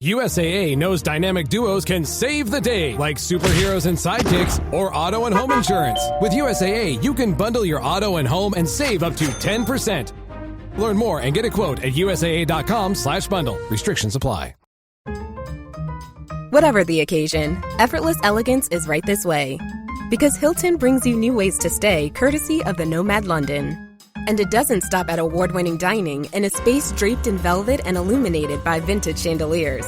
USAA knows dynamic duos can save the day, like superheroes and sidekicks or auto and home insurance. With USAA, you can bundle your auto and home and save up to 10%. Learn more and get a quote at USAA.com/bundle. Restrictions apply. Whatever the occasion, effortless elegance is right this way. Because Hilton brings you new ways to stay courtesy of the Nomad London. And it doesn't stop at award-winning dining in a space draped in velvet and illuminated by vintage chandeliers.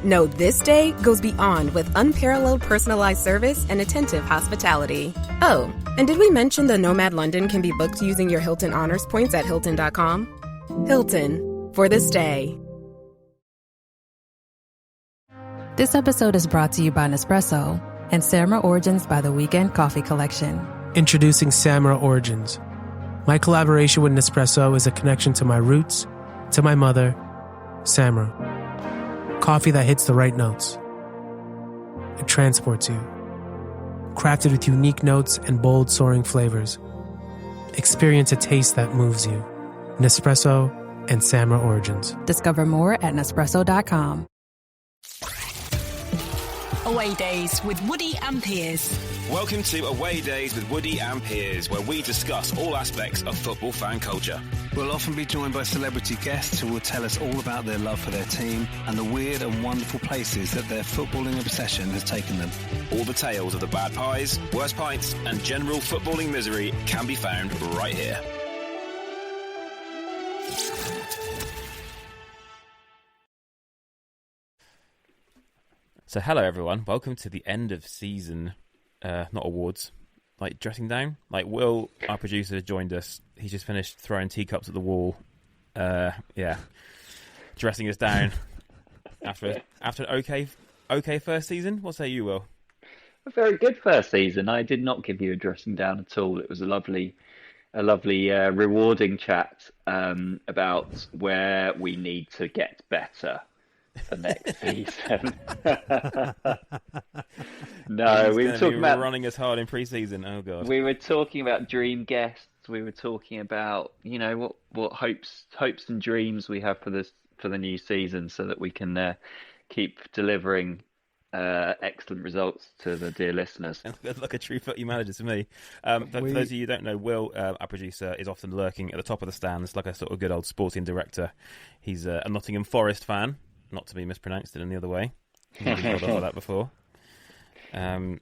No, this day goes beyond with unparalleled personalized service and attentive hospitality. Oh, and did we mention the Nomad London can be booked using your Hilton Honors points at Hilton.com? Hilton, for the stay. This episode is brought to you by Nespresso and Samra Origins by the Weekend Coffee Collection. Introducing Samra Origins. My collaboration with Nespresso is a connection to my roots, to my mother, Samra. Coffee that hits the right notes. It transports you. Crafted with unique notes and bold soaring flavors. Experience a taste that moves you. Nespresso and Samra Origins. Discover more at Nespresso.com. Away Days with Woody and Piers. Welcome to Away Days with Woody and Piers, where we discuss all aspects of football fan culture. We'll often be joined by celebrity guests who will tell us all about their love for their team and the weird and wonderful places that their footballing obsession has taken them. All the tales of the bad pies, worst pints, and general footballing misery can be found right here. So hello everyone, welcome to the end of season, not awards, like dressing down. Like Will, our producer, joined us. He's just finished throwing teacups at the wall. Dressing us down after an okay first season. What say you, Will? A very good first season. I did not give you a dressing down at all. It was a lovely, rewarding chat about where we need to get better for next season. No, we were talking about running us hard in pre-season. Oh god, we were talking about dream guests. We were talking about what hopes and dreams we have for the new season, so that we can keep delivering excellent results to the dear listeners. Like a true footy manager to me. For those of you who don't know, Will, our producer, is often lurking at the top of the stands, like a sort of good old sporting director. He's a Nottingham Forest fan. Not to be mispronounced in any other way. We've heard of that before. And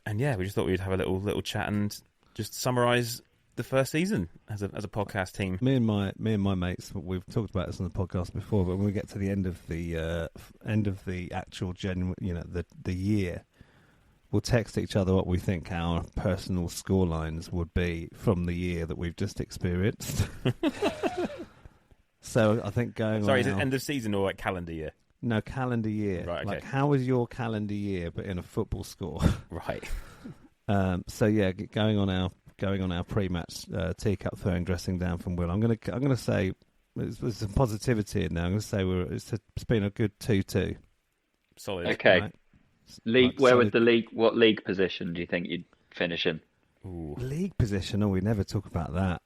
yeah, we just thought we'd have a little chat and just summarise the first season as a podcast team. Me and my mates, we've talked about this on the podcast before, but when we get to the end of the actual the year, we'll text each other what we think our personal scorelines would be from the year that we've just experienced. So I think Sorry, is it end of season or like calendar year? No, calendar year. Right, okay. Like, how was your calendar year, but in a football score? Right. So yeah, going on our pre-match teacup throwing dressing down from Will. I'm gonna say there's some positivity in there. I'm gonna say it's been a good 2-2. Solid. Okay. Right? League. Where would the league? What league position do you think you'd finish in? Ooh. League position? Oh, we never talk about that.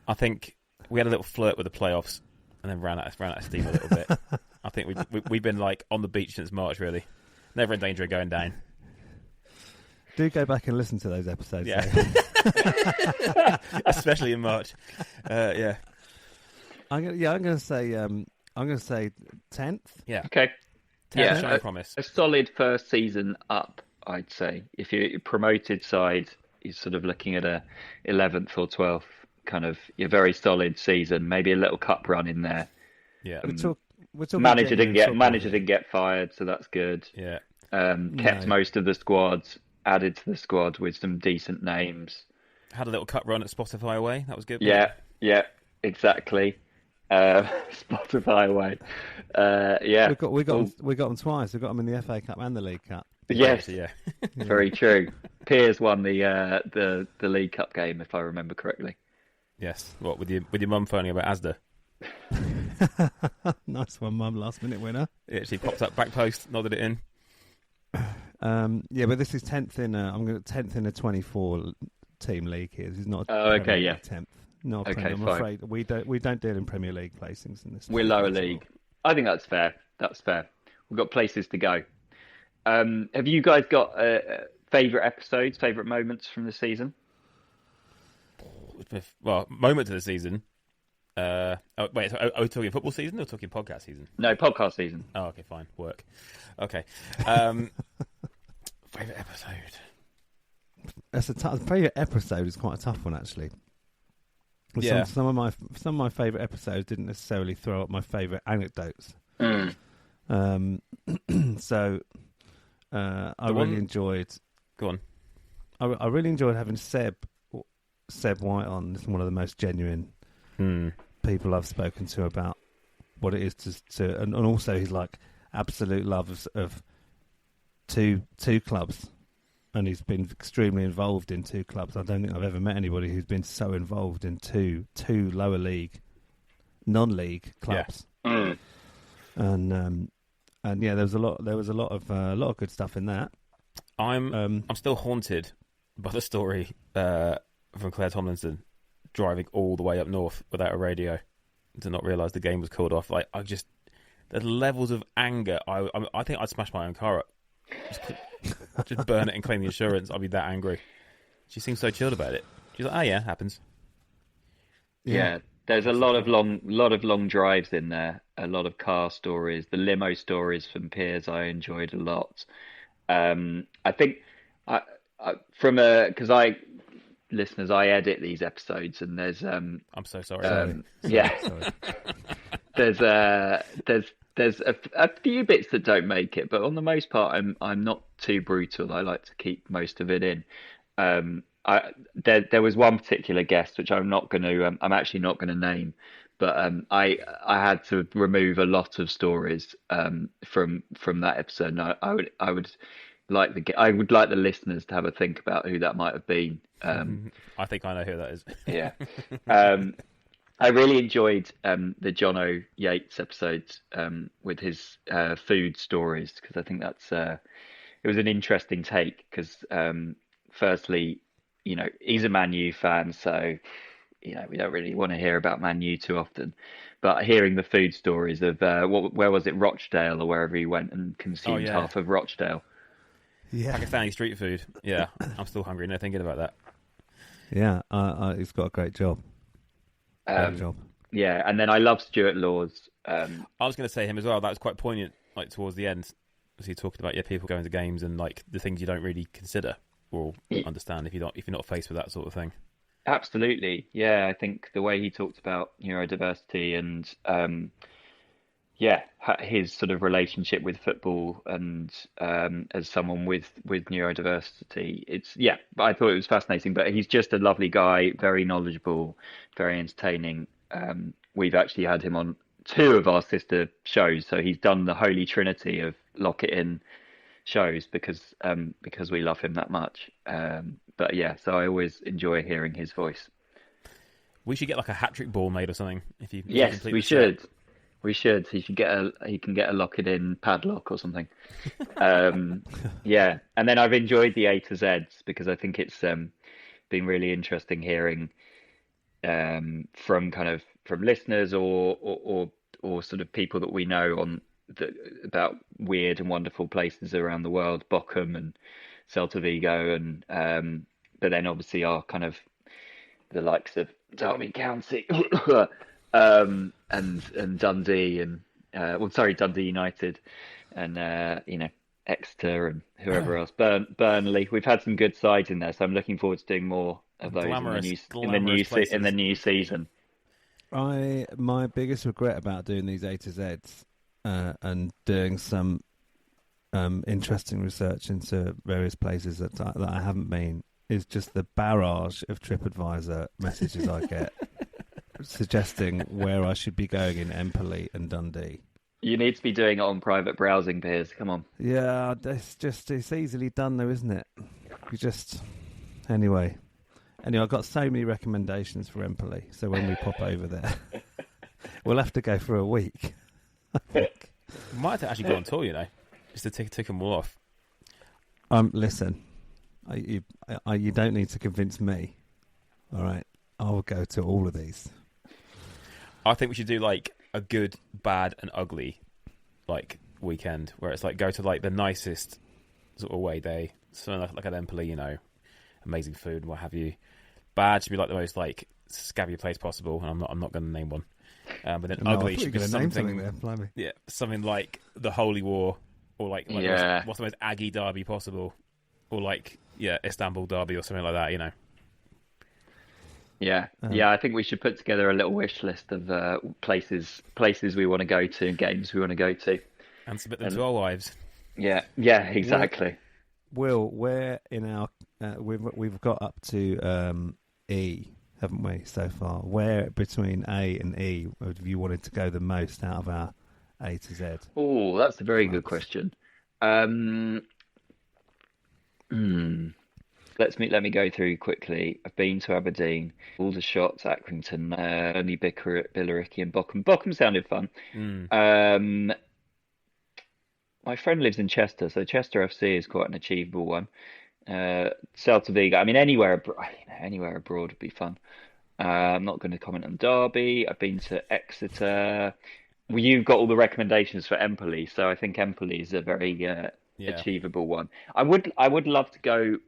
I think we had a little flirt with the playoffs and then ran out of steam a little bit. I think we've been like on the beach since March, really. Never in danger of going down. Do go back and listen to those episodes. Yeah. Especially in March. Yeah. I'm going to say 10th. Yeah. Okay. 10th, I promise. A solid first season up, I'd say. If you're promoted side, you're sort of looking at a 11th or 12th. Kind of your very solid season, maybe a little cup run in there. Yeah, manager didn't get fired, so that's good. Yeah, kept most of the squads, added to the squad with some decent names. Had a little cup run at Spotify away. That was good. Yeah, exactly. Spotify away. Yeah, we got them twice. We got them in the FA Cup and the League Cup. Yes, yeah. Very true. Piers won the League Cup game, if I remember correctly. Yes. What, with your mum phoning about Asda? Nice one, Mum. Last minute winner. It actually popped up back post, nodded it in. Yeah, but this is 10th in. I'm going to 10th in a 24 team league here. This is not. Oh, okay, yeah. 10th. Not okay, I'm afraid we don't deal in Premier League placings in this. We're lower league. I think that's fair. That's fair. We've got places to go. Have you guys got favourite episodes, favourite moments from the season? Well, moment of the season. Are we talking football season or talking podcast season? No, podcast season. Oh, okay, fine. Work. Okay. Favourite episode. Favourite episode is quite a tough one, actually. Yeah. Some of my favourite episodes didn't necessarily throw up my favourite anecdotes. So I really enjoyed. Go on. I really enjoyed having Seb White on. This is one of the most genuine people I've spoken to about what it is to and also his like absolute love of two clubs, and he's been extremely involved in two clubs. I don't think I've ever met anybody who's been so involved in two lower league, non-league clubs. Yeah. And yeah, there was a lot of good stuff in that. I'm still haunted by the story from Claire Tomlinson driving all the way up north without a radio to not realise the game was called off. Like, the levels of anger. I think I'd smash my own car up, just burn it and claim the insurance. I'd be that angry. She seems so chilled about it. She's like, "Oh yeah, happens." Yeah, there's a lot of long drives in there. A lot of car stories. The limo stories from Piers I enjoyed a lot. I think listeners, I edit these episodes, and there's I'm so sorry. Yeah, there's a few bits that don't make it, but on the most part, I'm not too brutal. I like to keep most of it in. There was one particular guest which I'm actually not going to name, but I had to remove a lot of stories from that episode. And I would like the listeners to have a think about who that might have been. I think I know who that is. Yeah. I really enjoyed the Jono Yates episodes with his food stories, because I think it was an interesting take, because firstly, he's a Man U fan, so we don't really want to hear about Man U too often. But hearing the food stories of where was it, Rochdale or wherever he went and consumed half of Rochdale. Yeah, Pakistani street food. Yeah, I'm still hungry now thinking about that. Yeah, he's got a great job. Yeah, and then I love Stuart Laws. I was going to say him as well. That was quite poignant, like towards the end, as he talked about people going to games and like the things you don't really consider or understand if you're not faced with that sort of thing. Absolutely, yeah. I think the way he talked about neurodiversity and his sort of relationship with football and as someone with neurodiversity, I thought it was fascinating. But he's just a lovely guy, very knowledgeable, very entertaining. We've actually had him on 2 of our sister shows, so he's done the holy trinity of Lock It In shows because we love him that much. But yeah, so I always enjoy hearing his voice. We should get like a hat-trick ball made or something. Yes, we should. We should. He can get a Lock It In padlock or something. Yeah, and then I've enjoyed the A to Zs because I think it's been really interesting hearing from listeners or sort of people that we know about weird and wonderful places around the world, Bochum and Celta Vigo, and but then obviously our kind of the likes of Derby County. And Dundee and Dundee United and Exeter and whoever else, Burnley. We've had some good sides in there, so I'm looking forward to doing more of those in the new season. My biggest regret about doing these A to Zs and doing some interesting research into various places that I haven't been is just the barrage of TripAdvisor messages I get. Suggesting where I should be going in Empoli and Dundee. You need to be doing it on private browsing, Piers. Come on. Yeah, it's easily done though, isn't it? Anyway, I've got so many recommendations for Empoli, so when we pop over there, we'll have to go for a week. I think. We might have to actually go on tour, just to tick them all off. Listen, you don't need to convince me. All right, I'll go to all of these. I think we should do like a good, bad, and ugly, like weekend where it's like go to like the nicest sort of away day, something like an Empoli, you know, amazing food and what have you. Bad should be like the most like scabby place possible, and I'm not going to name one. But then ugly should be something there, blimey. Yeah, something like the Holy War, or like what's the most Aggie derby possible, or like Istanbul derby or something like that, you know. Yeah, I think we should put together a little wish list of places we want to go to and games we want to go to, and submit them to our wives. Yeah, exactly. Will, where in our we've got up to E, haven't we, so far? Where between A and E have you wanted to go the most out of our A to Z? Oh, that's a very good question. Let me go through quickly. I've been to Aberdeen, Aldershot, Accrington, only Billericay and Bochum. Bochum sounded fun. My friend lives in Chester, so Chester FC is quite an achievable one. Celta Vigo. I mean, anywhere abroad would be fun. I'm not going to comment on Derby. I've been to Exeter. Well, you've got all the recommendations for Empoli, so I think Empoli is a very achievable one. I would love to go.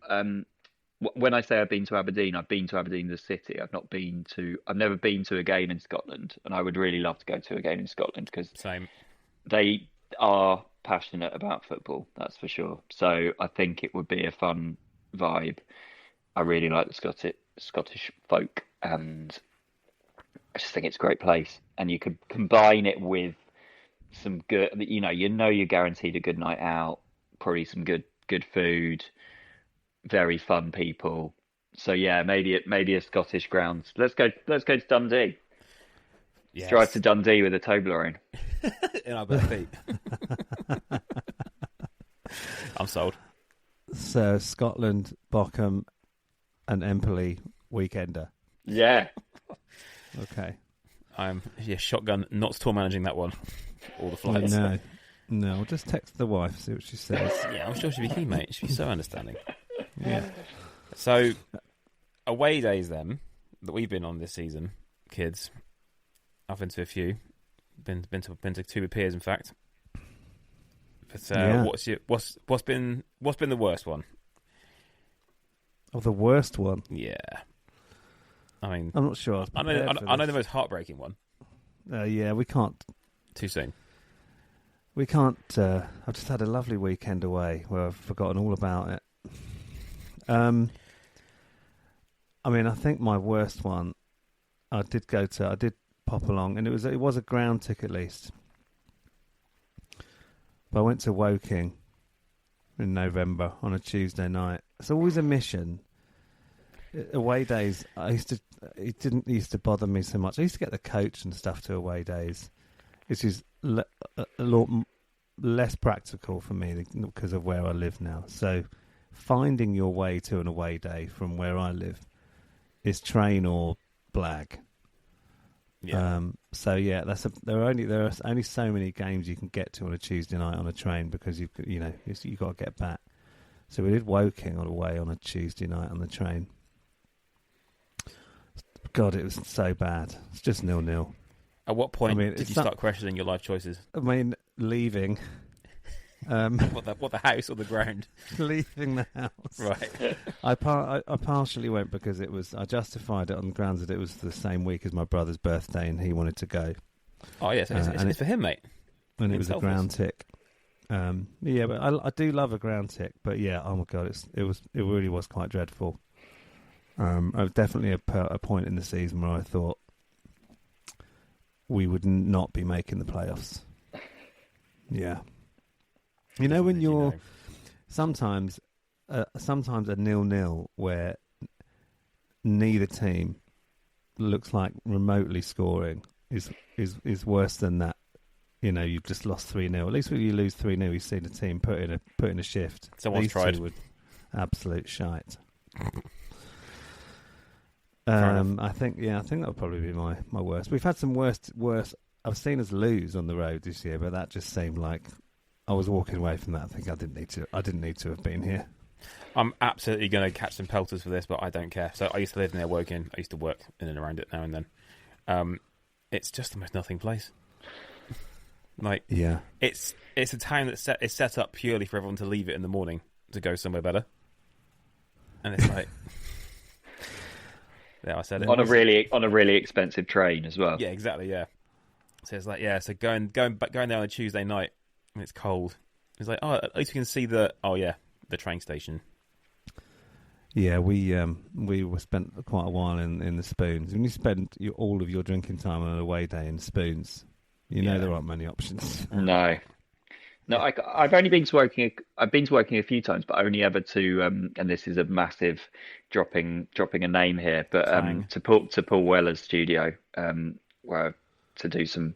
When I say I've been to Aberdeen the city. I've never been to a game in Scotland, and I would really love to go to a game in Scotland because they are passionate about football, that's for sure. So I think it would be a fun vibe. I really like the Scottish folk, and I just think it's a great place. And you could combine it with some good, you're guaranteed a good night out, probably some good food, very fun people. So yeah, maybe a Scottish grounds. Let's go to Dundee. Yes. Drive to Dundee with a Toblerone. In our bare feet. I'm sold. So Scotland, Bochum, and Empoli weekender. Yeah. Okay. I'm shotgun, not tour managing that one. All the flights. No. I'll just text the wife, see what she says. Yeah, I'm sure she'll be keen, mate. She'll be so understanding. Yeah. So, away days then that we've been on this season, kids. I've been to a few. Been to two with Piers, in fact. But what's been the worst one? Oh, the worst one. Yeah. I mean, I'm not sure. I know the most heartbreaking one. Yeah, we can't. Too soon. We can't. I've just had a lovely weekend away where I've forgotten all about it. I mean, I think my worst one. I did pop along, and it was a ground ticket at least. But I went to Woking in November on a Tuesday night. It's always a mission. Away days, it didn't used to bother me so much. I used to get the coach and stuff to away days, which is a lot less practical for me because of where I live now. So finding your way to an away day from where I live is train or blag. Yeah. So yeah, there are only so many games you can get to on a Tuesday night on a train because you've got to get back. So we did Woking on the way on a Tuesday night on the train. God, it was so bad. It's just 0-0. At what point did you start questioning your life choices? I mean, leaving. What the house or the ground? Leaving the house. Right. I partially went because I justified it on the grounds that it was the same week as my brother's birthday and he wanted to go. Oh yes, it's for him, mate. And it was a ground tick. Yeah, but I do love a ground tick. But yeah, oh my God, it really was quite dreadful. I was definitely a point in the season where I thought we would not be making the playoffs. Yeah. You know when you're sometimes a 0-0 where neither team looks like remotely scoring is worse than that. You know, you've just lost 3-0. At least when you lose 3-0, you see the team put in a shift. Someone's tried. Absolute shite. I think that'll probably be my worst. We've had some worst. I've seen us lose on the road this year, but that just seemed like I was walking away from that. I think I didn't need to have been here. I'm absolutely going to catch some pelters for this, but I don't care. So I used to live near Woking. I used to work in and around it now and then. It's just the most nothing place. Like, yeah, it's a town that's set up purely for everyone to leave it in the morning to go somewhere better, and it's like, yeah, I said it on a really expensive train as well. Yeah, exactly. Yeah, so it's like, so going there on a Tuesday night when it's cold, it's like, oh, at least we can see the train station. Yeah, we were spent quite a while in the Spoons. When you spend all of your drinking time on an away day in Spoons, there aren't many options. No, I've only been to Woking. I've been to Woking a few times, but only ever to and this is a massive dropping a name here, but to Paul Weller's studio, where to do some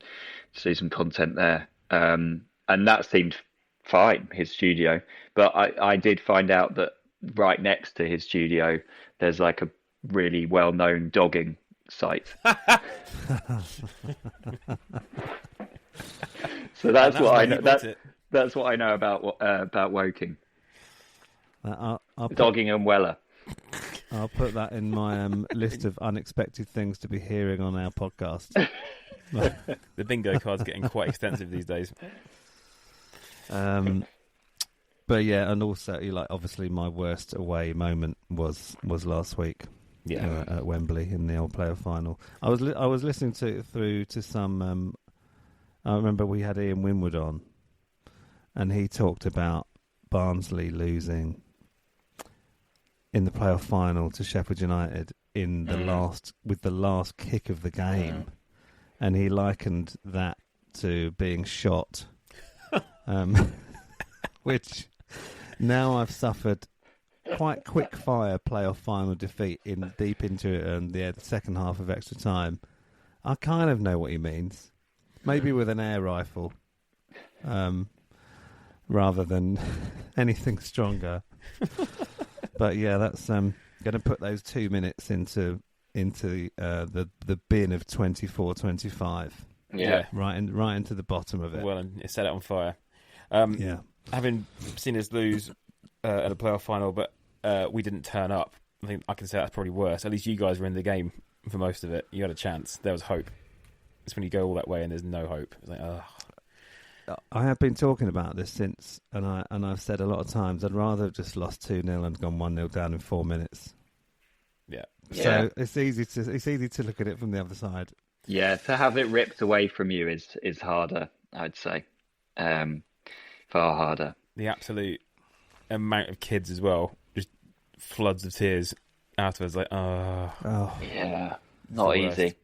content there, and that seemed fine, his studio. But I did find out that right next to his studio, there's like a really well-known dogging site. So that's what I know. That's what I know about Woking. I'll Dogging and Weller. I'll put that in my list of unexpected things to be hearing on our podcast. The bingo card's getting quite extensive these days. But yeah, and also, obviously my worst away moment was last week. Yeah, at Wembley in the old playoff final. I was listening through to some. I remember we had Ian Winwood on, and he talked about Barnsley losing in the playoff final to Sheffield United in the last kick of the game, and he likened that to being shot, which now I've suffered quite quick fire playoff final defeat deep into it and the second half of extra time. I kind of know what he means. Maybe with an air rifle, rather than anything stronger. But yeah, that's going to put those 2 minutes into the bin of 24-25. Yeah, right into the bottom of it. Well, and it set it on fire. Yeah, having seen us lose at a playoff final, but we didn't turn up. I think I can say that's probably worse. At least you guys were in the game for most of it. You had a chance. There was hope. It's when you go all that way and there's no hope. It's like, ugh. I have been talking about this since, and I've said a lot of times, I'd rather have just lost 2-0 and gone 1-0 down in 4 minutes. Yeah. So it's easy to look at it from the other side. Yeah, to have it ripped away from you is harder, I'd say. Far harder. The absolute amount of kids as well, just floods of tears afterwards. Like, yeah, not easy.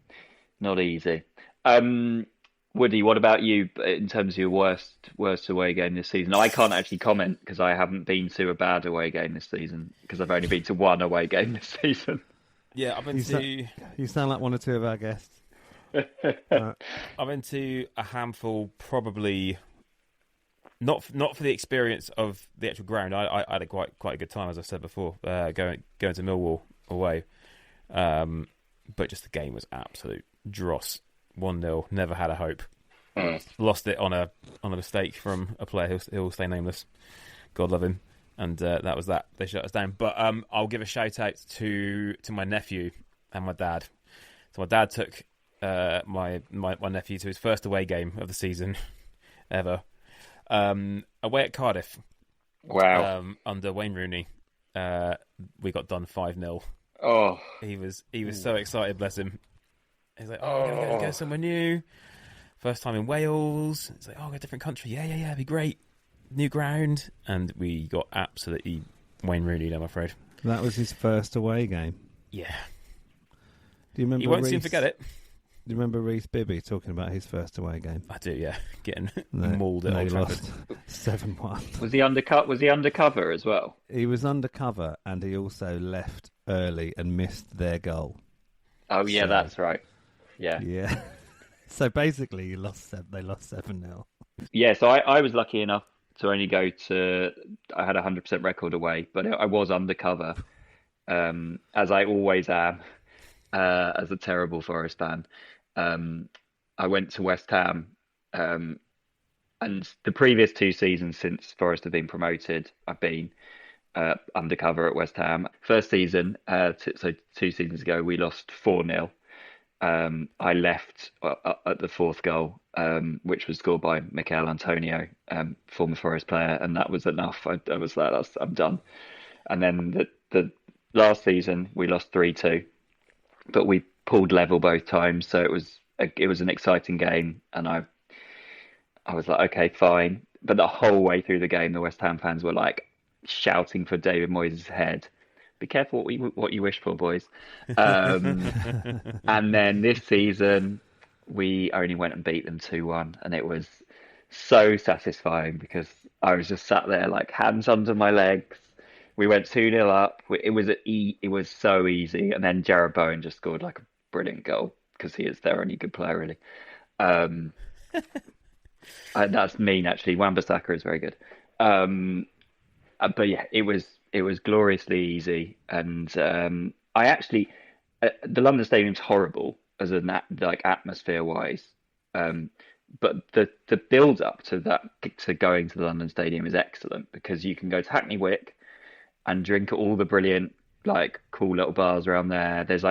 Woody, what about you in terms of your worst away game this season? I can't actually comment because I haven't been to a bad away game this season because I've only been to one away game this season. Yeah, I've been to. You sound like one or two of our guests. I've been to a handful, probably not for the experience of the actual ground. I had a quite a good time, as I said before, going to Millwall away. But just the game was absolute dross. 1-0, never had a hope. Lost it on a mistake from a player who'll stay nameless. God love him. And that was that. They shut us down. But I'll give a shout out to my nephew and my dad. So my dad took my nephew to his first away game of the season ever. Away at Cardiff. Wow. Under Wayne Rooney. We got done 5-0. Oh. He was so excited, bless him. He's like, we're going to go somewhere new. First time in Wales. It's like, a different country. Yeah, it'd be great. New ground. And we got absolutely Wayne Rooney, I'm afraid. That was his first away game. Yeah. Do you remember? He won't soon forget it. Do you remember Reece Bibby talking about his first away game? I do, yeah. Getting mauled at Old Trafford. 7-1. Was he undercover as well? He was undercover, and he also left early and missed their goal. Oh yeah, that's right. Yeah. So basically, they lost 7-0. Yeah, so I was lucky enough to only go to. I had a 100% record away, but I was undercover, as I always am, as a terrible Forest fan. I went to West Ham, and the previous 2 seasons since Forest have been promoted, I've been undercover at West Ham. First season, so 2 seasons ago, we lost 4-0. I left at the fourth goal, which was scored by Mikel Antonio, former Forest player, and that was enough. I was like, I'm done. And then the last season we lost 3-2, but we pulled level both times, so it was an exciting game, and I was like, okay, fine. But the whole way through the game, the West Ham fans were like shouting for David Moyes' head. Be careful what you wish for, boys. And then this season, we only went and beat them 2-1, and it was so satisfying because I was just sat there like hands under my legs. We went 2-0 up. It was so easy, and then Jarrod Bowen just scored like a brilliant goal because he is their only good player, really. That's mean, actually. Wan-Bissaka is very good. But yeah, it was gloriously easy, and I actually the London Stadium's horrible as atmosphere wise, but the build up to going to the London Stadium is excellent because you can go to Hackney Wick and drink at all the brilliant cool little bars around there. There's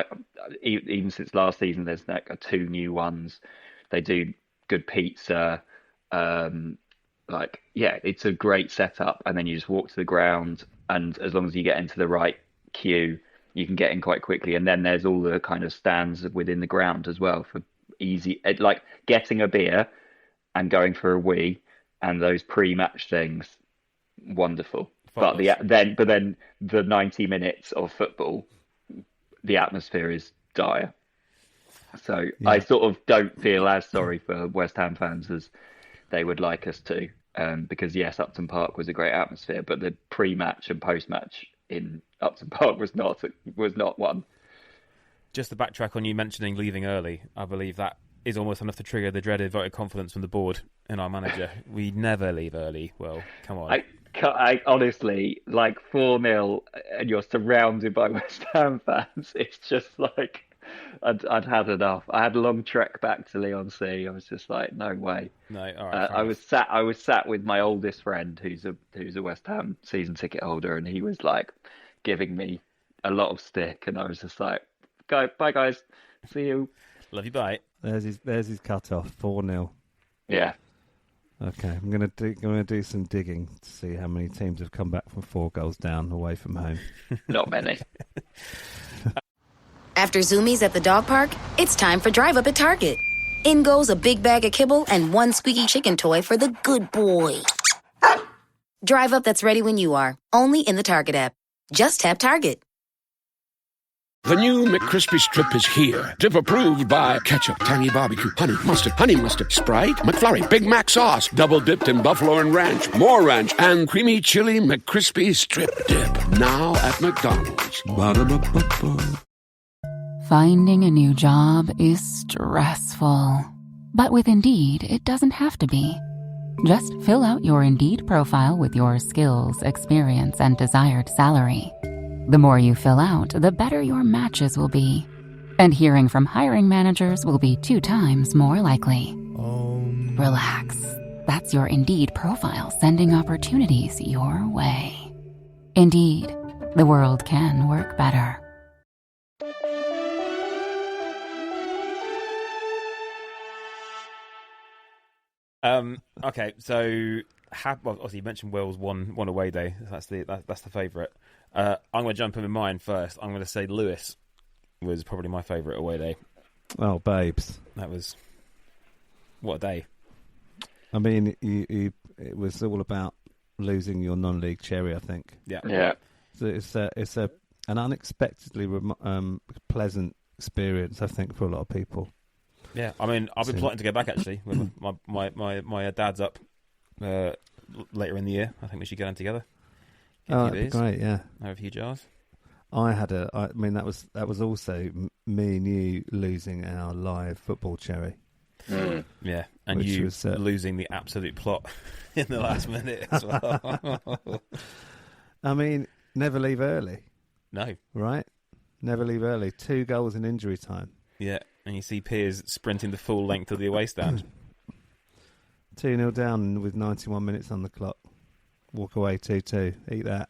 even since last season, there's 2 new ones. They do good pizza. It's a great setup, and then you just walk to the ground, and as long as you get into the right queue, you can get in quite quickly. And then there's all the kind of stands within the ground as well for easy, like getting a beer and going for a wee, and those pre-match things, wonderful. But then the 90 minutes of football, the atmosphere is dire. So yeah. I sort of don't feel as sorry for West Ham fans as they would like us to, because yes, Upton Park was a great atmosphere, but the pre-match and post-match in Upton Park was not one. Just to backtrack on you mentioning leaving early, I believe that is almost enough to trigger the dreaded vote of confidence from the board and our manager. We never leave early. Well, come on. I honestly, 4-0 and you're surrounded by West Ham fans. It's just like I'd had enough. I had a long trek back to Leigh-on-Sea. I was just like, no way. No, all right. I was sat with my oldest friend, who's a West Ham season ticket holder, and he was giving me a lot of stick, and I was just like, bye guys, see you. Love you, bye. There's his cut off, 4-0. Yeah. Okay, I'm gonna do some digging to see how many teams have come back from 4 goals down away from home. Not many. After Zoomies at the dog park, it's time for Drive Up at Target. In goes a big bag of kibble and 1 squeaky chicken toy for the good boy. Drive Up that's ready when you are, only in the Target app. Just tap Target. The new McCrispy Strip is here. Dip approved by ketchup, tangy barbecue, honey mustard, Sprite, McFlurry, Big Mac sauce, double dipped in buffalo and ranch, more ranch, and creamy chili McCrispy Strip Dip. Now at McDonald's. Ba-da-ba-ba-ba. Finding a new job is stressful. But with Indeed, it doesn't have to be. Just fill out your Indeed profile with your skills, experience, and desired salary. The more you fill out, the better your matches will be. And hearing from hiring managers will be 2 times more likely. Relax. That's your Indeed profile sending opportunities your way. Indeed, the world can work better. Okay, so obviously you mentioned Wales won away day. That's the favourite. I'm going to jump in with mine first. I'm going to say Lewis was probably my favourite away day. Oh, babes. That was... What a day. I mean, it was all about losing your non-league cherry, I think. Yeah. So it's an unexpectedly pleasant experience, I think, for a lot of people. Yeah, I mean, I've been plotting to go back, actually. With my dad's up later in the year. I think we should go down together. That'd be great, yeah. Have a few jars. I mean, that was also me and you losing our live football cherry. Yeah, and you was, losing the absolute plot in the last minute as well. I mean, never leave early. No. Right? Never leave early. 2 goals in injury time. Yeah, and you see Piers sprinting the full length of the away stand. 2-0 down with 91 minutes on the clock. Walk away 2-2. Eat that.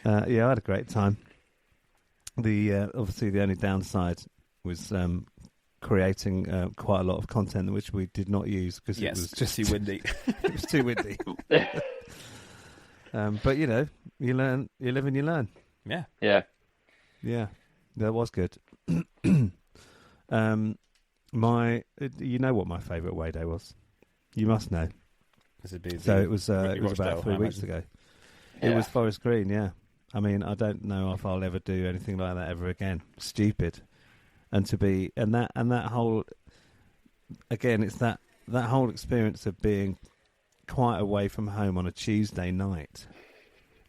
Yeah, I had a great time. Obviously the only downside was creating quite a lot of content which we did not use because it was just too windy. It was too windy. But you know, you learn, you live and you learn. Yeah. That was good. You know what my favourite away day was? You must know. So it was about 3 weeks ago. It was Forest Green, yeah. I mean, I don't know if I'll ever do anything like that ever again. Stupid. And that whole, again, it's that whole experience of being quite away from home on a Tuesday night.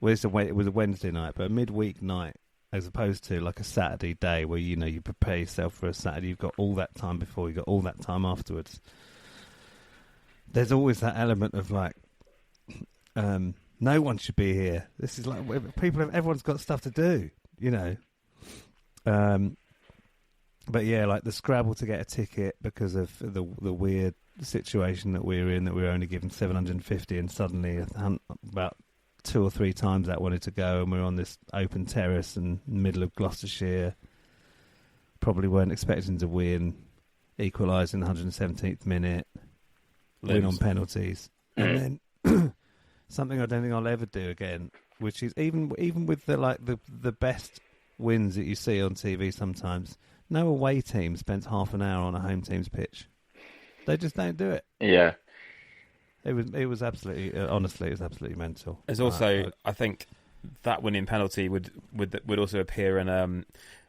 Well, it was a Wednesday night, but a midweek night, as opposed to like a Saturday day where, you know, you prepare yourself for a Saturday. You've got all that time before, you've got all that time afterwards. There's always that element of like, no one should be here. This is like everyone's got stuff to do, you know. But yeah, like the scrabble to get a ticket because of the weird situation that we were in, that we were only given 750, and suddenly about 2 or 3 times that wanted to go, and we were on this open terrace in the middle of Gloucestershire. Probably weren't expecting to win, equalised in the 117th minute, win on penalties, and then something I don't think I'll ever do again, which is even with the best wins that you see on TV sometimes. No away team spends half an hour on a home team's pitch. They just don't do it. Yeah. It was absolutely, honestly, it was absolutely mental. There's also, I think, that winning penalty would also appear in a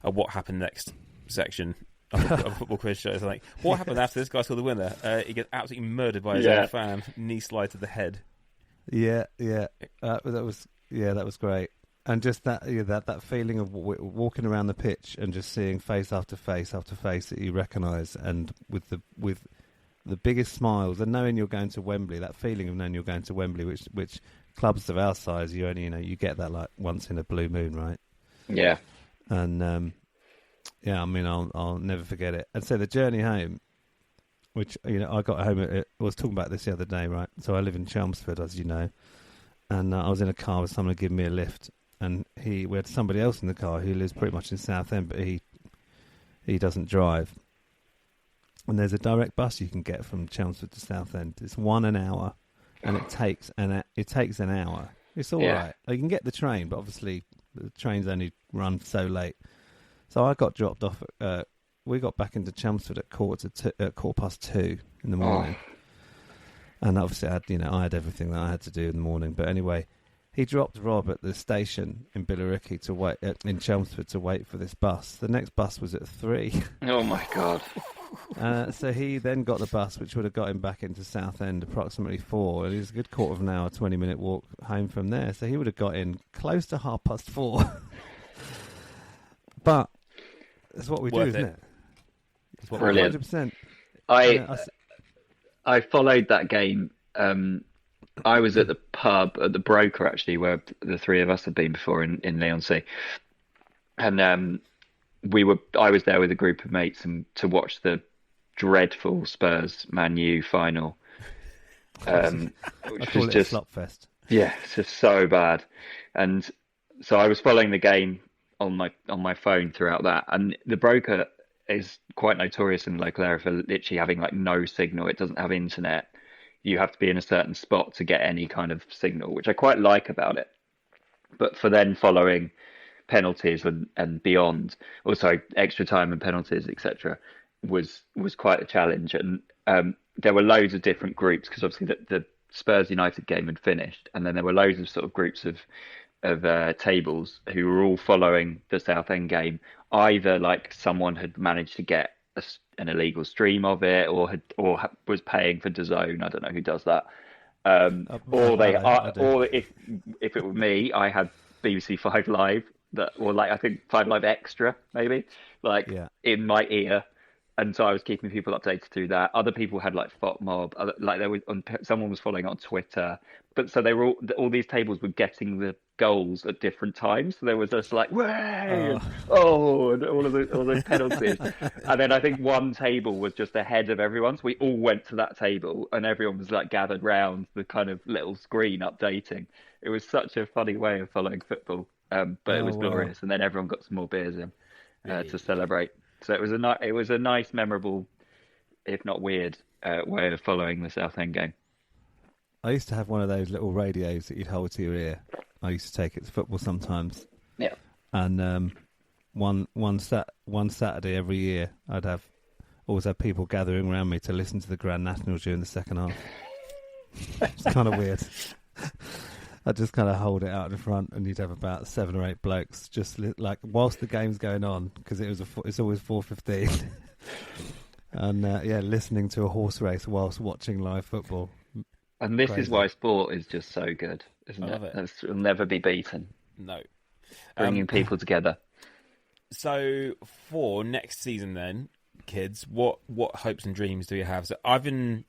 what happened next section of a football quiz show. It's like, what happened after this guy scored the winner? He gets absolutely murdered by his own fan, knee slide to the head. Yeah. That was great. And just that feeling of walking around the pitch and just seeing face after face after face that you recognise, and with the biggest smiles, and knowing you're going to Wembley, that feeling of knowing you're going to Wembley, which clubs of our size, you only, you get that like once in a blue moon, right? Yeah. And I mean, I'll never forget it. And so the journey home, which, I got home I was talking about this the other day, right? So I live in Chelmsford, as you know, and I was in a car with someone giving me a lift. And we had somebody else in the car who lives pretty much in Southend, but he doesn't drive. And there's a direct bus you can get from Chelmsford to Southend. It's 1 an hour, and it takes an hour. It's all right. You can get the train, but obviously the trains only run so late. So I got dropped off. We got back into Chelmsford at 2:15 in the morning, and obviously I had everything that I had to do in the morning. But anyway. He dropped Rob at the station in Billericay to wait in Chelmsford to wait for this bus. The next bus was at 3. Oh my God! So he then got the bus, which would have got him back into Southend approximately 4. And it was a good quarter of an hour, 20-minute walk home from there. So he would have got in close to 4:30. But that's what we do, isn't it? It's what Brilliant. 100%. I followed that game. I was at the pub at the Broker, actually, where the three of us had been before in Leigh-on-Sea, and I was there with a group of mates and to watch the dreadful Spurs Man U final, which was just slopfest. Yeah, it's just so bad. And so I was following the game on my phone throughout that, and the Broker is quite notorious in the local area for literally having like no signal. It doesn't have internet. You have to be in a certain spot to get any kind of signal, which I quite like about it. But for then following penalties and beyond, also extra time and penalties, etc., was quite a challenge. And there were loads of different groups, because obviously the Spurs United game had finished, and then there were loads of sort of groups of tables who were all following the Southend game. Either like someone had managed to get an illegal stream of it, or was paying for DAZN. I don't know who does that. Or if it were me, I had BBC 5 Live or I think 5 Live Extra maybe, in my ear, and so I was keeping people updated through that. Other people had like FOTMob, someone was following on Twitter, but so they were all these tables were getting the goals at different times. So there was just like, way, and all those penalties. And then I think one table was just ahead of everyone. So we all went to that table and everyone was like gathered round the kind of little screen updating. It was such a funny way of following football. But it was glorious. And then everyone got some more beers in to celebrate. So it was a nice, memorable, if not weird, way of following the Southend game. I used to have one of those little radios that you'd hold to your ear. I used to take it to football sometimes. Yeah. And one Saturday every year, I'd always have people gathering around me to listen to the Grand National during the second half. It's kind of weird. I'd just kind of hold it out in front, and you'd have about 7 or 8 blokes just like whilst the game's going on, because it's always 4:15, and listening to a horse race whilst watching live football. And this Crazy. is why sport is just so good, isn't it? It'll never be beaten. No. Bringing people together. So for next season then, kids, what hopes and dreams do you have? So I've been,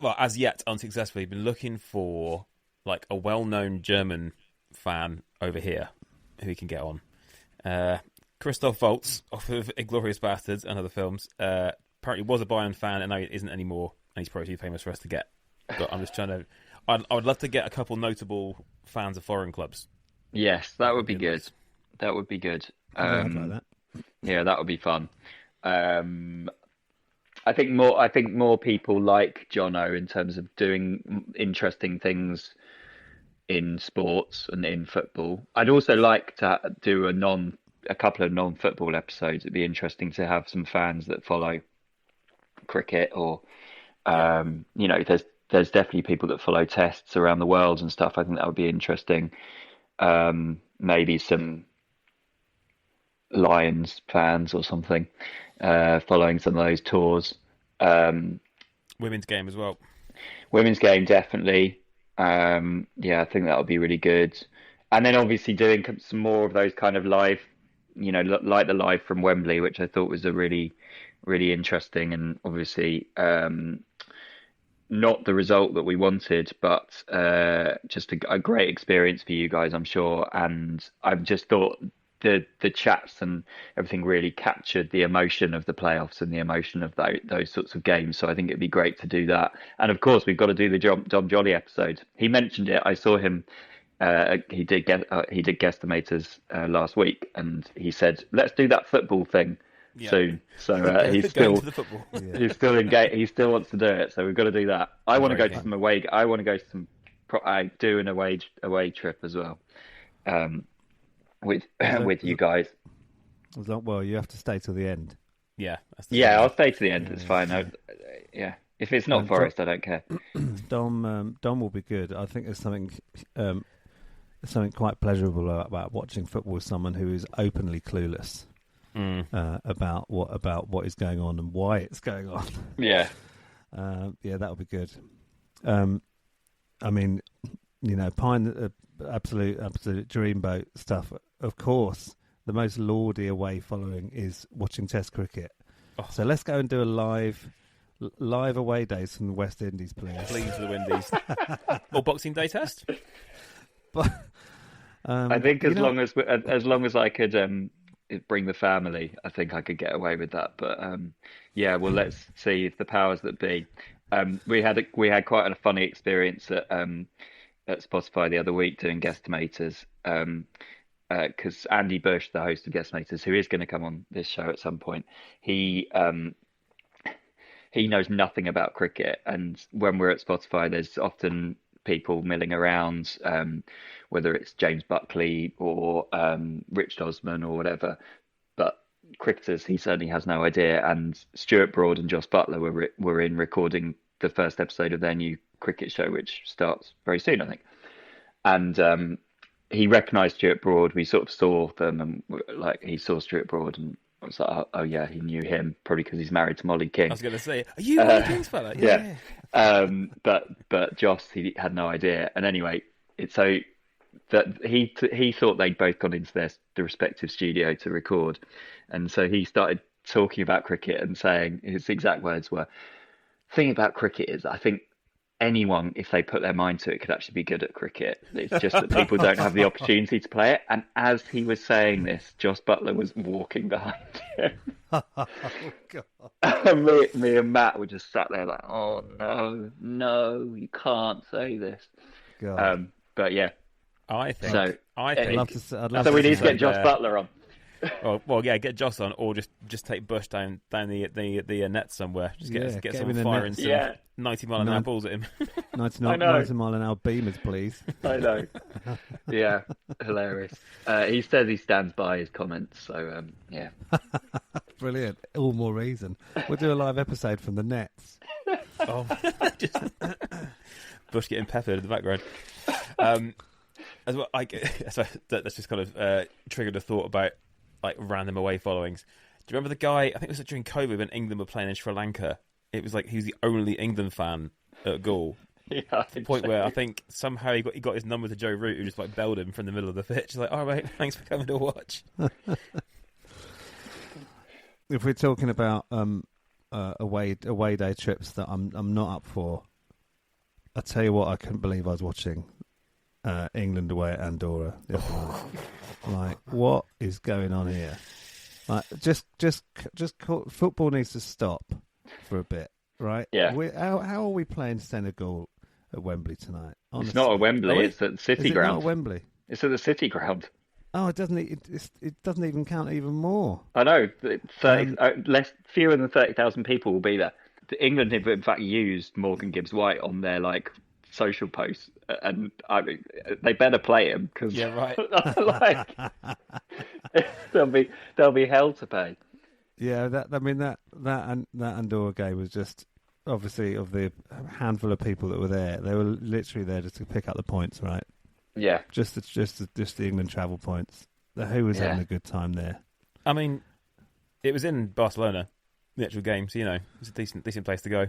as yet unsuccessfully, been looking for like a well-known German fan over here who we can get on. Christoph Waltz, off of Inglourious Bastards and other films, apparently was a Bayern fan and now he isn't anymore, and he's probably too famous for us to get. But I'm just trying to... I would love to get a couple notable fans of foreign clubs. Yes, that would be good. That would be good. Like that. Yeah, that would be fun. I think more people like Jono in terms of doing interesting things in sports and in football. I'd also like to do a couple of non-football episodes. It'd be interesting to have some fans that follow cricket, or there's definitely people that follow tests around the world and stuff. I think that would be interesting. Maybe some Lions fans or something following some of those tours. Women's game as well. Women's game, definitely. I think that would be really good. And then obviously doing some more of those kind of live, like the live from Wembley, which I thought was a really, really interesting, and obviously not the result that we wanted, but just a great experience for you guys, I'm sure. And I've just thought the chats and everything really captured the emotion of the playoffs and the emotion of those sorts of games. So I think it'd be great to do that. And of course, we've got to do the Dom Jolly episode. He mentioned it. I saw him. He did Guesstimators last week, and he said, "Let's do that football thing." Yeah. Soon. So he's still he's still engaged. He still wants to do it. So we've got to do that. I want to go to some away. I want to go to some. I do an away trip as well, with you guys. Well, you have to stay till the end. Yeah. I'll stay to the end. It's fine. If it's not Forest, I don't care. Dom will be good. I think there's something quite pleasurable about watching football with someone who is openly clueless. About what is going on and why it's going on. Yeah. That'll be good. I mean, Pine, absolute dreamboat stuff. Of course, the most lordy away following is watching Test cricket. Oh. So let's go and do a live away days from the West Indies, please. Please, the Windies. Or Boxing Day Test. But I think as long as I could. Bring the family, I think I could get away with that. But let's see if the powers that be. We had quite a funny experience at Spotify the other week doing Guesstimators, because Andy Bush, the host of Guesstimators, who is going to come on this show at some point, he knows nothing about cricket, and when we're at Spotify, there's often people milling around, whether it's James Buckley or Rich Osman or whatever. But cricketers, he certainly has no idea. And Stuart Broad and Joss Butler were in recording the first episode of their new cricket show, which starts very soon, I think. And he recognised Stuart Broad. We sort of saw them, and he saw Stuart Broad, and I was like, oh yeah, he knew him, probably because he's married to Molly King. I was going to say, are you Molly King's fella? Yeah. But Joss, he had no idea. And anyway, so that he thought they'd both gone into their respective studio to record, and so he started talking about cricket and saying his exact words were, "The thing about cricket is, I think anyone, if they put their mind to it, could actually be good at cricket. It's just that people don't have the opportunity to play it." And as he was saying this, Joss Butler was walking behind him. Oh, God. And me and Matt were just sat there like, "Oh no, you can't say this." God. But yeah, I'd love so to we need to get Joss Butler on. Well, yeah, get Joss on, or just take Bush down the net somewhere. Just get someone firing some 90 mile an hour balls at him. 90 mile an hour beamers, please. I know. Yeah, hilarious. He says he stands by his comments, so yeah. Brilliant. All more reason. We'll do a live episode from the nets. Bush getting peppered in the background. As well, that's just kind of triggered a thought about like random away followings. Do you remember the guy? I think it was during COVID when England were playing in Sri Lanka. It was like he was the only England fan at goal. Yeah, to the point where I think somehow he got his number to Joe Root, who just like belled him from the middle of the pitch. He's like, "All right, thanks for coming to watch." If we're talking about away day trips that I'm not up for, I tell you what, I couldn't believe I was watching England away at Andorra the other night. Like, what is going on here? Like, just football needs to stop for a bit, right? Yeah. How are we playing Senegal at Wembley tonight? Honestly. It's not at Wembley. It's at the City Ground. Not at Wembley. It's at the City Ground. Oh, it doesn't. It doesn't even count even more. I know. Fewer than 30,000 people will be there. England have in fact used Morgan Gibbs-White on their social posts, and I mean, they better play him because there'll be hell to pay. Yeah, that Andorra game was just obviously of the handful of people that were there. They were literally there just to pick up the points, right? Yeah, just the England travel points. Who was having a good time there? I mean, it was in Barcelona, the actual game, so it's a decent place to go.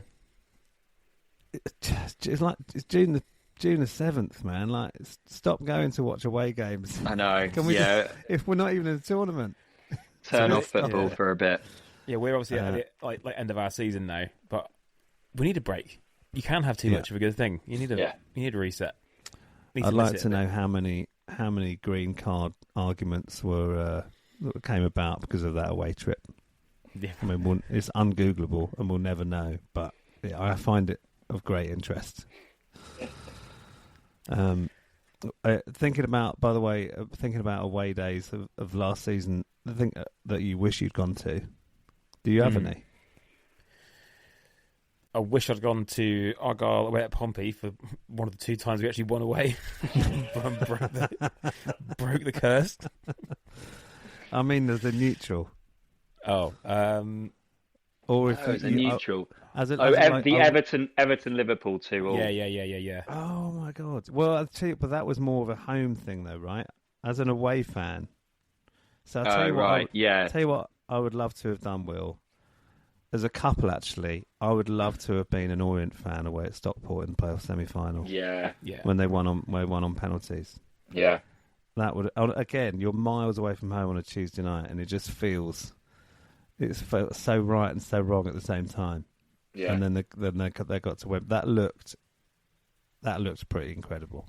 It's June the 7th, man. Like, stop going to watch away games. I know. Can we if we're not even in a tournament, turn off football for a bit. Yeah, we're obviously at the end of our season now, but we need a break. You can't have too much of a good thing. You need a reset. I'd like to know how many green card arguments came about because of that away trip. Yeah. I mean, it's ungoogleable, and we'll never know. But I find it of great interest. Thinking about away days of last season, the thing that you wish you'd gone to. Do you have any? I wish I'd gone to Argyle away at Pompey for one of the 2 times we actually won away. broke the curse. I mean, there's a neutral. Oh, or if it's a neutral. The Everton Liverpool 2. Yeah. Oh my God! Well, I'll tell you, but that was more of a home thing, though, right? As an away fan. So I'll tell you what. Tell you what, I would love to have done, Will. As a couple, actually, I would love to have been an Orient fan away at Stockport in the playoff semi-final. Yeah. When they won on penalties. Yeah. That would again. You're miles away from home on a Tuesday night, and it just feels felt so right and so wrong at the same time. Yeah. And then they got to Wembley. That looked pretty incredible.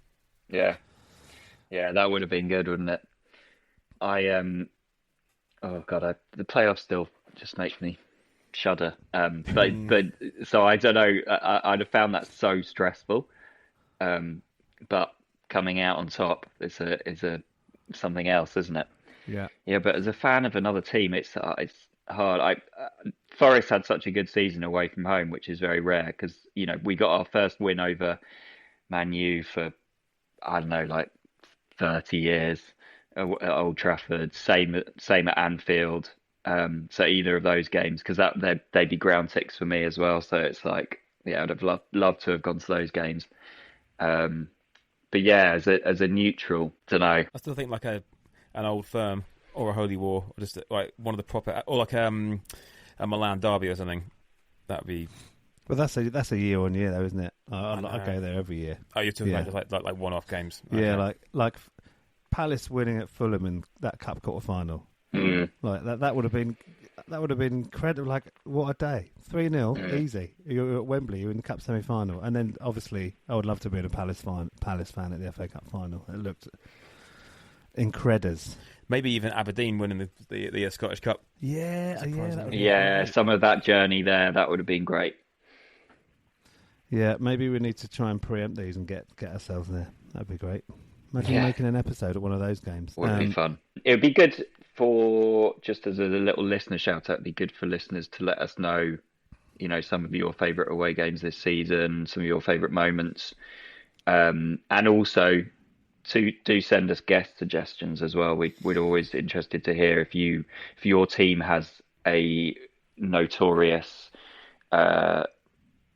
Yeah. Yeah, that would have been good, wouldn't it? The playoffs still just makes me shudder. But so I don't know. I'd have found that so stressful. But coming out on top is a something else, isn't it? Yeah. Yeah, but as a fan of another team, it's hard. Forest had such a good season away from home, which is very rare because we got our first win over Man U for 30 years at Old Trafford. Same at Anfield. So either of those games, because they'd be ground ticks for me as well. So it's like, I'd have loved to have gone to those games. But yeah, as a neutral, don't know. I still think like an Old Firm or a Holy War, or just like one of the proper, or like a Milan derby or something. That'd be. Well, that's a year on year though, isn't it? I go there every year. Oh, you're talking about like one-off games. Yeah, okay. like Palace winning at Fulham in that cup quarter final. Mm. Like that would have been incredible. Like, what a day! 3-0, easy. You're at Wembley. You're in the cup semi-final, and then obviously I would love to be a Palace fan at the FA Cup final. It looked incredible. Maybe even Aberdeen winning the Scottish Cup. Yeah. Some of that journey there, that would have been great. Yeah, maybe we need to try and preempt these and get ourselves there. That'd be great. Imagine making an episode at one of those games. Would be fun. It would be good just as a little listener shout out, it'd be good for listeners to let us know, some of your favourite away games this season, some of your favourite moments, and also do send us guest suggestions as well. We're always interested to hear if your team has a notorious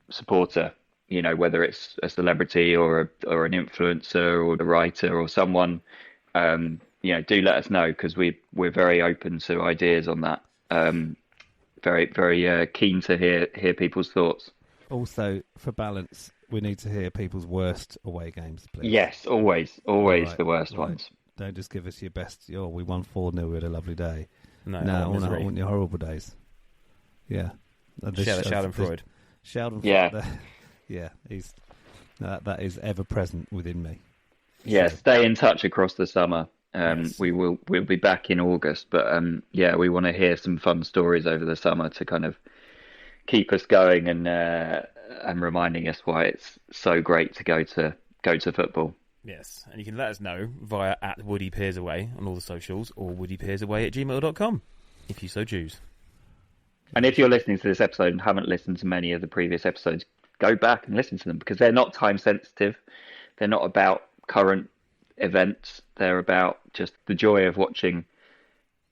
supporter, whether it's a celebrity or an influencer or a writer or someone. Do let us know, because we're very open to ideas on that. Very, very keen to hear people's thoughts. Also, for balance, we need to hear people's worst away games, please. Yes, always Right, the worst right. ones. Don't just give us your best. Oh, we won 4-0. We had a lovely day. No, I want your horrible days. Yeah, Schadenfreude. Schadenfreude. Yeah, yeah. He's that is ever present within me. Yeah, stay in touch across the summer. Yes. We'll be back in August, but we want to hear some fun stories over the summer to kind of keep us going and reminding us why it's so great to go to football. Yes, and you can let us know via @WoodyPeersAway on all the socials, or woodypeersaway@gmail.com if you so choose. And if you're listening to this episode and haven't listened to many of the previous episodes, go back and listen to them, because they're not time sensitive. They're not about current events. They're about just the joy of watching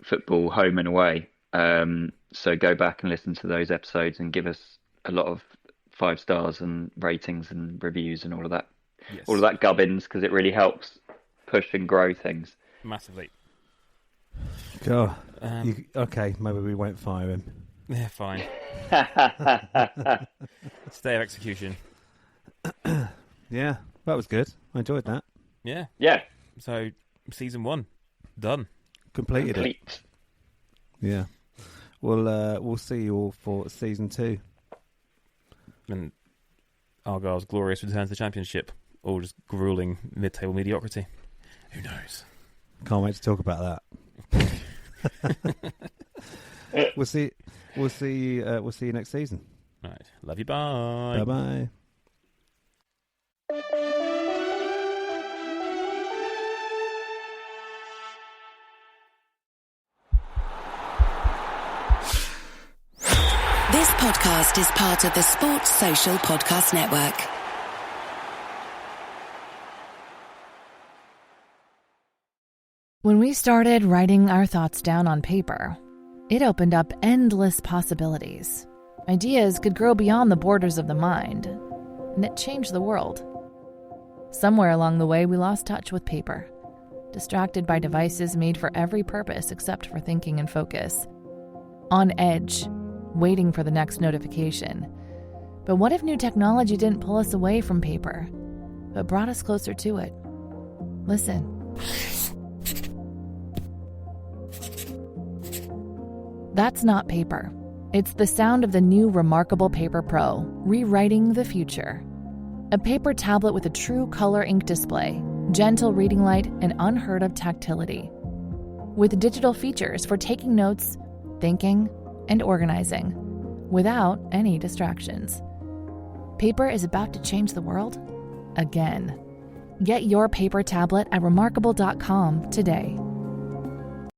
football home and away. So go back and listen to those episodes and give us a lot of 5 stars and ratings and reviews and all of that. Yes. All of that gubbins, because it really helps push and grow things. Massively. God. Okay, maybe we won't fire him. Yeah, fine. Stay of execution. Yeah, that was good. I enjoyed that. Yeah. Yeah. So, season 1, done. Completed it. Yeah. We'll see you all for season 2. And Argyle's glorious return to the championship, or just grueling mid-table mediocrity. Who knows? Can't wait to talk about that. We'll see you next season. Right. Love you. Bye. Bye-bye. This podcast is part of the Sports Social Podcast Network. When we started writing our thoughts down on paper, it opened up endless possibilities. Ideas could grow beyond the borders of the mind, and it changed the world. Somewhere along the way, we lost touch with paper, distracted by devices made for every purpose except for thinking and focus. On edge, waiting for the next notification. But what if new technology didn't pull us away from paper, but brought us closer to it? Listen. That's not paper. It's the sound of the new Remarkable Paper Pro, rewriting the future. A paper tablet with a true color ink display, gentle reading light, and unheard of tactility. With digital features for taking notes, thinking, and organizing, without any distractions. Paper is about to change the world again. Get your paper tablet at remarkable.com today.